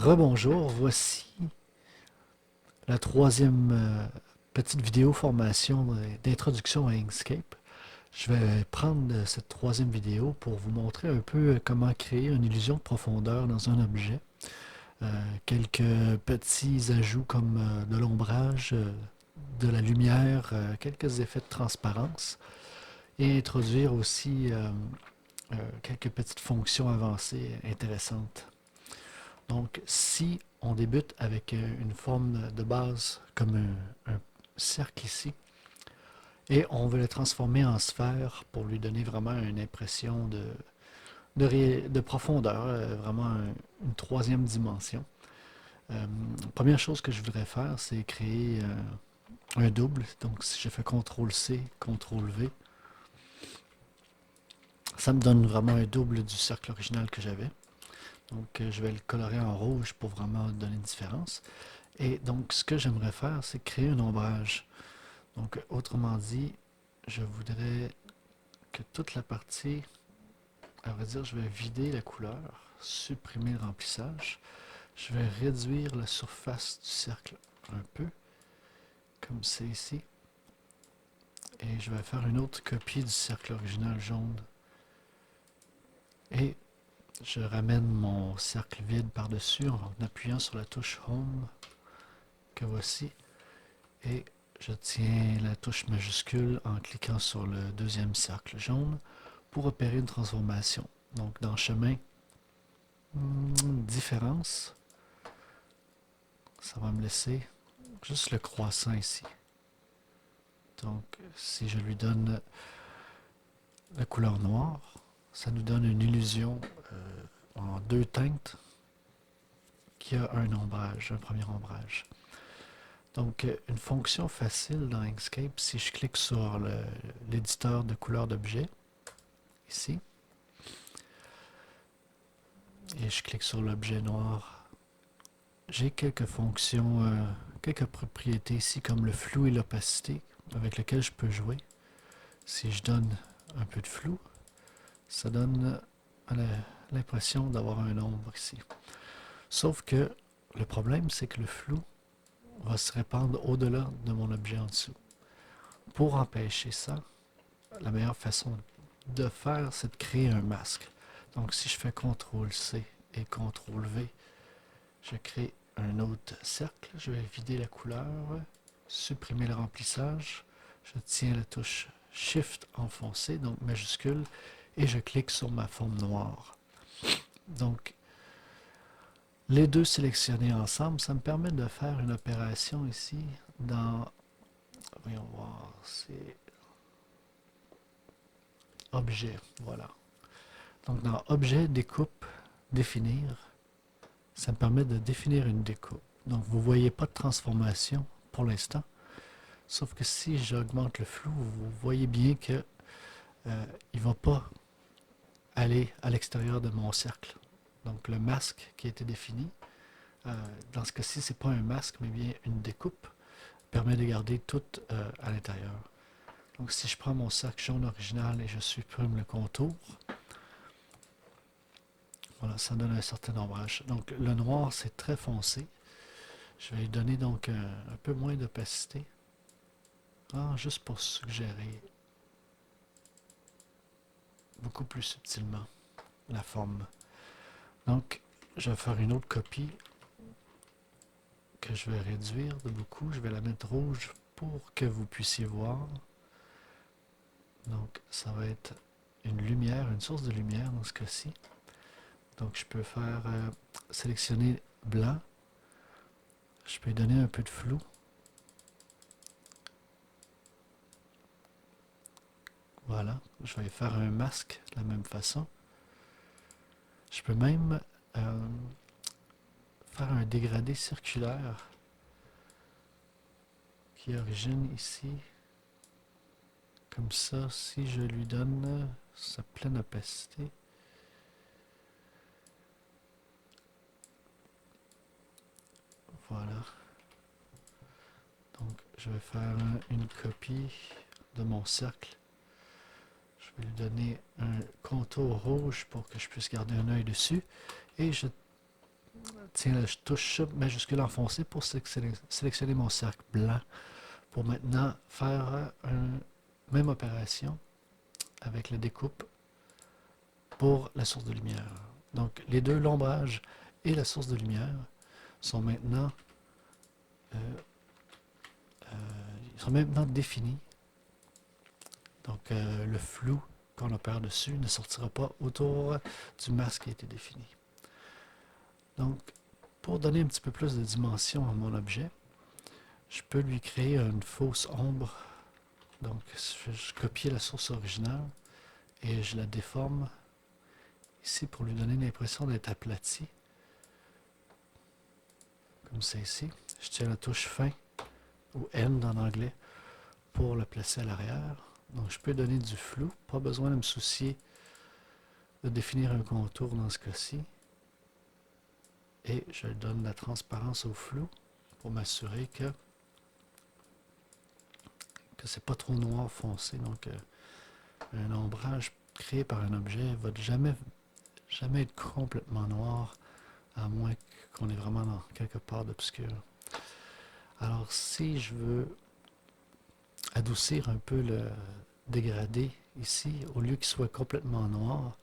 Rebonjour, voici la troisième petite vidéo formation d'introduction à Inkscape. Je vais prendre cette troisième vidéo pour vous montrer un peu comment créer une illusion de profondeur dans un objet. Quelques petits ajouts comme de l'ombrage, de la lumière, quelques effets de transparence et introduire aussi quelques petites fonctions avancées intéressantes. Donc, si on débute avec une forme de base comme un cercle ici, et on veut le transformer en sphère pour lui donner vraiment une impression de profondeur, vraiment une troisième dimension. Première chose que je voudrais faire, c'est créer un double. Donc, si je fais CTRL-C, CTRL-V, ça me donne vraiment un double du cercle original que j'avais. Donc, je vais le colorer en rouge pour vraiment donner une différence. Et donc, ce que j'aimerais faire, c'est créer un ombrage. Donc, autrement dit, je voudrais que toute la partie, à vrai dire, je vais vider la couleur, supprimer le remplissage. Je vais réduire la surface du cercle un peu, comme c'est ici. Et je vais faire une autre copie du cercle original jaune. Et je ramène mon cercle vide par-dessus en appuyant sur la touche Home, que voici. Et je tiens la touche majuscule en cliquant sur le deuxième cercle jaune pour opérer une transformation. Donc dans chemin, différence, ça va me laisser juste le croissant ici. Donc si je lui donne la couleur noire, ça nous donne une illusion en deux teintes qui a un ombrage, un premier ombrage. Donc une fonction facile dans Inkscape, si je clique sur l'éditeur de couleurs d'objets, ici, et je clique sur l'objet noir, j'ai quelques fonctions, quelques propriétés ici comme le flou et l'opacité avec lesquelles je peux jouer. Si je donne un peu de flou, ça donne l'impression d'avoir un ombre ici. Sauf que le problème, c'est que le flou va se répandre au-delà de mon objet en dessous. Pour empêcher ça, la meilleure façon de faire, c'est de créer un masque. Donc si je fais CTRL-C et CTRL-V, je crée un autre cercle. Je vais vider la couleur, supprimer le remplissage. Je tiens la touche Shift enfoncé, donc majuscule, et je clique sur ma forme noire. Donc, les deux sélectionnés ensemble, ça me permet de faire une opération ici dans, voyons voir, c'est Objet, voilà. Donc dans Objet, Découpe, Définir, ça me permet de définir une découpe. Donc vous ne voyez pas de transformation pour l'instant, sauf que si j'augmente le flou, vous voyez bien que il ne va pas aller à l'extérieur de mon cercle. Donc le masque qui a été défini, dans ce cas-ci, ce n'est pas un masque, mais bien une découpe, permet de garder tout à l'intérieur. Donc si je prends mon cercle jaune original et je supprime le contour, voilà, ça donne un certain ombrage. Donc le noir, c'est très foncé. Je vais lui donner donc un peu moins d'opacité, juste pour suggérer beaucoup plus subtilement la forme. Donc, je vais faire une autre copie que je vais réduire de beaucoup. Je vais la mettre rouge pour que vous puissiez voir. Donc, ça va être une lumière, une source de lumière dans ce cas-ci. Donc, je peux faire sélectionner blanc. Je peux lui donner un peu de flou. Voilà, je vais faire un masque de la même façon. Je peux même faire un dégradé circulaire qui origine ici. Comme ça, si je lui donne sa pleine opacité, voilà. Donc, je vais faire une copie de mon cercle. Je vais lui donner un contour rouge pour que je puisse garder un œil dessus. Et je tiens la touche majuscule enfoncée pour sélectionner mon cercle blanc. Pour maintenant faire une même opération avec la découpe pour la source de lumière. Donc les deux, l'ombrage et la source de lumière, sont maintenant, définis. Donc le flou qu'on opère dessus ne sortira pas autour du masque qui a été défini. Donc pour donner un petit peu plus de dimension à mon objet, je peux lui créer une fausse ombre. Donc je copie la source originale et je la déforme ici pour lui donner l'impression d'être aplati. Comme ça ici. Je tiens la touche fin, ou End en anglais, pour le placer à l'arrière. Donc je peux donner du flou, pas besoin de me soucier de définir un contour dans ce cas-ci. Et je donne la transparence au flou pour m'assurer que c'est pas trop noir foncé. Donc un ombrage créé par un objet ne va jamais être complètement noir, à moins qu'on ait vraiment dans quelque part d'obscur. Alors si je veux adoucir un peu le dégradé ici, au lieu qu'il soit complètement noir,